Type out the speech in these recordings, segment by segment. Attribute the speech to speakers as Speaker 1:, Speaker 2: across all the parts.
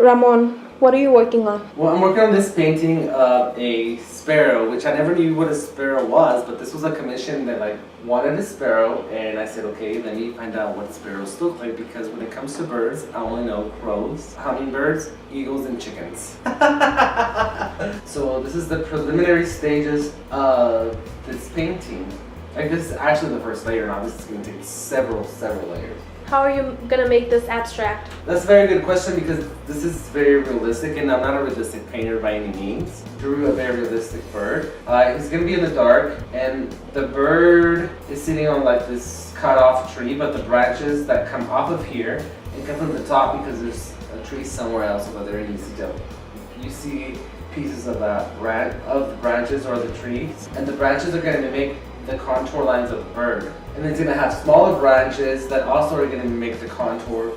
Speaker 1: Ramon, what are you working on?
Speaker 2: Well, I'm working on this painting of a sparrow, which I never knew what a sparrow was, but this was a commission that wanted a sparrow, and I said, okay, let me find out what sparrows look like, because when it comes to birds, I only know crows, hummingbirds, eagles, and chickens. So this is the preliminary stages of this painting. This is actually the first layer, now this is going to take several layers.
Speaker 1: How are you gonna make this abstract?
Speaker 2: That's a very good question, because this is very realistic, and I'm not a realistic painter by any means. Drew a very realistic bird. He's gonna be in the dark, and the bird is sitting on this cut off tree, but the branches that come off of here and come from the top, because there's a tree somewhere else over there, and you see pieces of the branches or the trees, and the branches are gonna mimic the contour lines of the bird. And it's going to have smaller branches that also are going to mimic the contour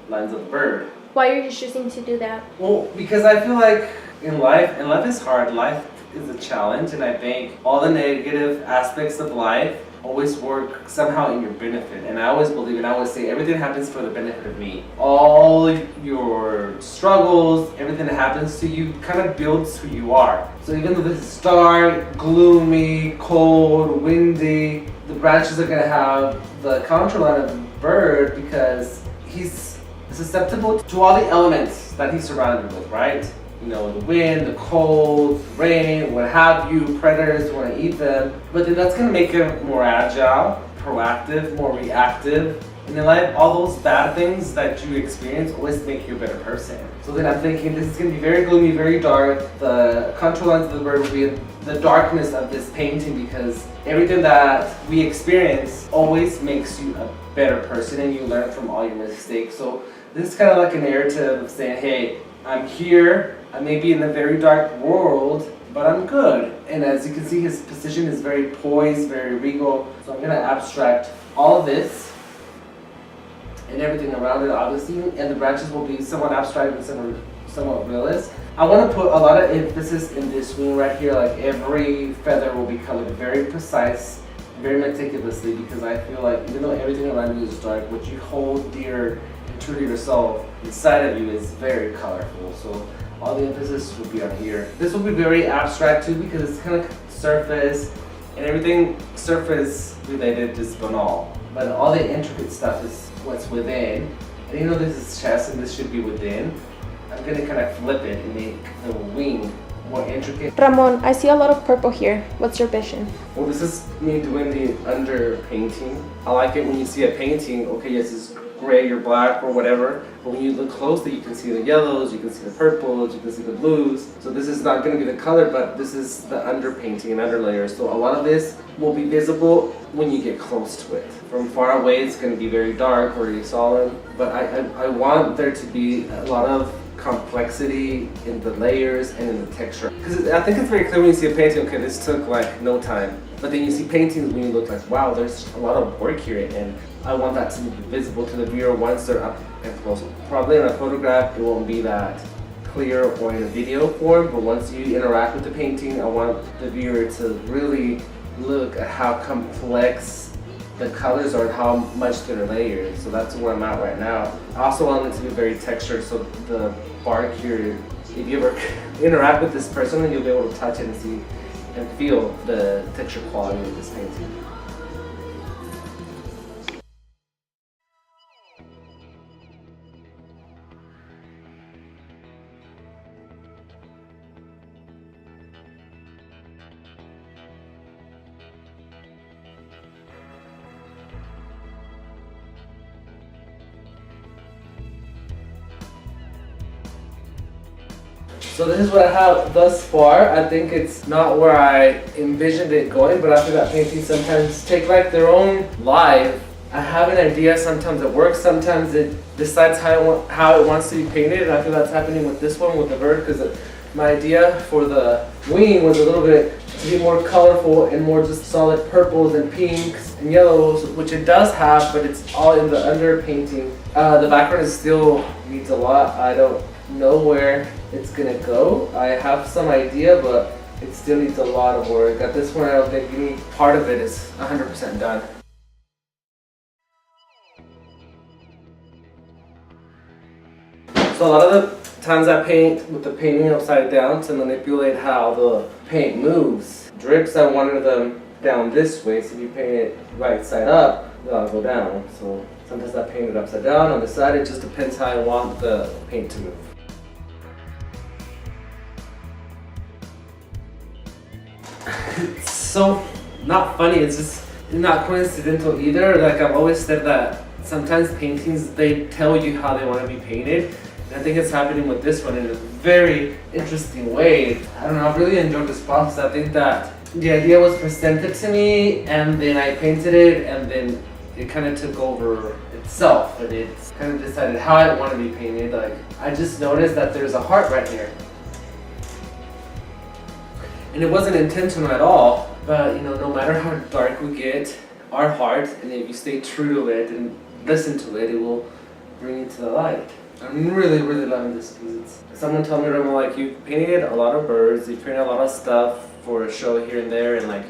Speaker 2: lines of the bird.
Speaker 1: Why are you choosing to do that?
Speaker 2: Well, because I feel like in life, and life is hard, life is a challenge, and I think all the negative aspects of life always work somehow in your benefit. And I always believe, and I always say, everything happens for the benefit of me. All your struggles, everything that happens to you kind of builds who you are. So even though this is dark, gloomy, cold, windy, the branches are going to have the contour line of the bird, because he's susceptible to all the elements that he's surrounded with, right? You know, the wind, the cold, the rain, what have you, predators want to eat them. But then that's going to make him more agile, proactive, more reactive. And in life, all those bad things that you experience always make you a better person. So then I'm thinking this is going to be very gloomy, very dark. The contour lines of the bird will be in the darkness of this painting, because everything that we experience always makes you a better person, and you learn from all your mistakes. So this is kind of like a narrative of saying, hey, I'm here, I may be in a very dark world, but I'm good. And as you can see, his position is very poised, very regal. So I'm going to abstract all of this and everything around it, obviously, and the branches will be somewhat abstract and somewhat realist. I want to put a lot of emphasis in this wing right here, like every feather will be colored very precise, very meticulously, because I feel like even though everything around you is dark, what you hold dear and true to yourself inside of you is very colorful. So all the emphasis will be on here. This will be very abstract too, because it's kind of surface, and everything surface related is banal. But all the intricate stuff is what's within. And you know this is chest, and this should be within. I'm going to kind of flip it and make the wing more intricate.
Speaker 1: Ramon, I see a lot of purple here. What's your vision?
Speaker 2: Well, this is me doing the under painting. I like it when you see a painting, okay, yes, it's gray or black or whatever, but when you look closely, you can see the yellows, you can see the purples, you can see the blues. So this is not going to be the color, but this is the under painting and under layers. So a lot of this will be visible when you get close to it. From far away, it's going to be very dark, very solemn, but I want there to be a lot of complexity in the layers and in the texture. Because I think it's very clear when you see a painting, okay, this took no time. But then you see paintings when you look like, wow, there's a lot of work here, and I want that to be visible to the viewer once they're up and close. Probably in a photograph, it won't be that clear, or in a video form, but once you interact with the painting, I want the viewer to really look at how complex the colors are and how much they're layered. So that's where I'm at right now. I also want it to be very textured, so the bark here, if you ever interact with this person, you'll be able to touch it and see and feel the texture quality of this painting. So this is what I have thus far. I think it's not where I envisioned it going, but after that painting sometimes take their own life. I have an idea, sometimes it works, sometimes it decides how it wants to be painted, and I feel that's happening with this one, with the bird, because my idea for the wing was a little bit to be more colorful and more just solid purples and pinks and yellows, which it does have, but it's all in the under painting. The background still needs a lot. I don't know where it's gonna go. I have some idea, but it still needs a lot of work. At this point, I don't think any part of it is 100% done. So a lot of the Sometimes I paint with the painting upside down to manipulate how the paint moves. Drips, I wanted them down this way, so if you paint it right side up, they'll go down. So sometimes I paint it upside down. On the side, it just depends how I want the paint to move. It's so not funny, it's just not coincidental either. Like I've always said that sometimes paintings, they tell you how they want to be painted. And I think it's happening with this one in a very interesting way. I don't know, I've really enjoyed this process. I think that the idea was presented to me and then I painted it and then it kind of took over itself and it's kind of decided how I want to be painted. Like I just noticed that there's a heart right here. And it wasn't intentional at all, but you know, no matter how dark we get, our heart, and if you stay true to it and listen to it, it will bring you to the light. I'm really, really loving this piece. Someone told me, Remo, like you painted a lot of birds, you painted a lot of stuff for a show here and there, and like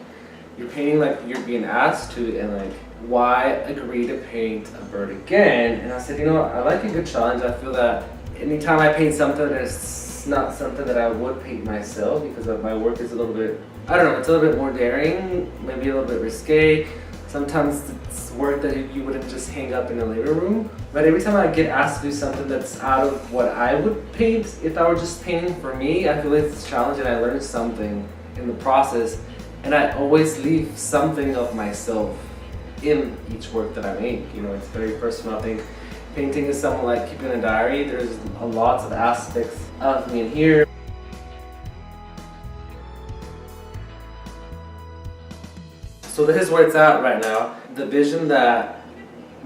Speaker 2: you're painting like you're being asked to, and like why agree to paint a bird again? And I said, you know, I like a good challenge. I feel that anytime I paint something that's not something that I would paint myself because of my work is a little bit, I don't know, it's a little bit more daring, maybe a little bit risque. Sometimes it's work that you wouldn't just hang up in a living room. But every time I get asked to do something that's out of what I would paint, if I were just painting for me, I feel it's a challenge and I learned something in the process. And I always leave something of myself in each work that I make. You know, it's very personal. I think painting is something like keeping a diary. There's a lots of aspects of me in here. So this is where it's at right now. The vision that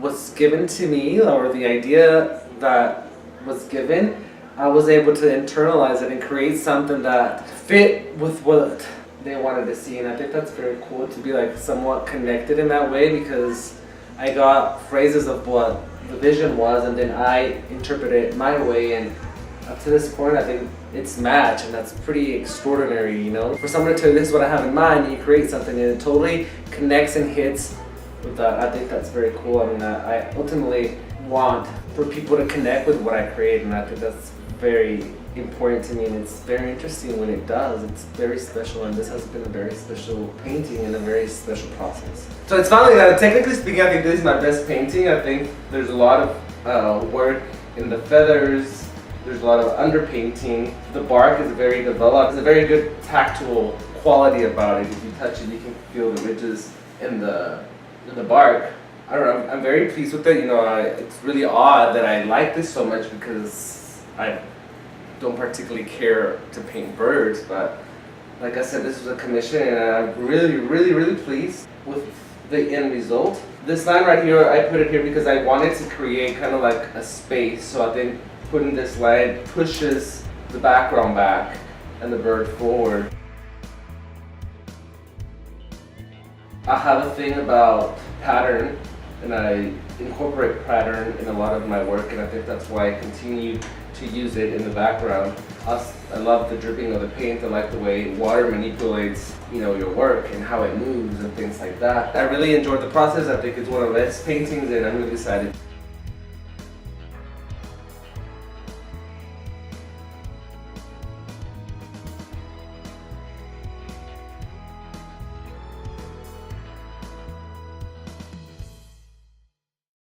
Speaker 2: was given to me, or the idea that was given, I was able to internalize it and create something that fit with what they wanted to see. And I think that's very cool to be like somewhat connected in that way, because I got phrases of what the vision was and then I interpreted it my way, and up to this point I think it's matched, and that's pretty extraordinary, you know? For someone to tell you this is what I have in mind and you create something and it totally connects and hits with that, I think that's very cool. I mean, I ultimately want for people to connect with what I create, and I think that's very important to me, and it's very interesting when it does. It's very special, and this has been a very special painting and a very special process. So it's finally that, technically speaking, I think this is my best painting. I think there's a lot of work in the feathers. There's a lot of underpainting. The bark is very developed. There's a very good tactile quality about it. If you touch it, you can feel the ridges in the bark. I don't know, I'm very pleased with it. You know, it's really odd that I like this so much because I don't particularly care to paint birds, but like I said, this was a commission and I'm really, really, really pleased with the end result. This line right here, I put it here because I wanted to create kind of like a space, so I think putting this line pushes the background back and the bird forward. I have a thing about pattern, and I incorporate pattern in a lot of my work, and I think that's why I continue to use it in the background. I love the dripping of the paint. I like the way water manipulates, you know, your work and how it moves and things like that. I really enjoyed the process. I think it's one of the best paintings, and I'm really excited.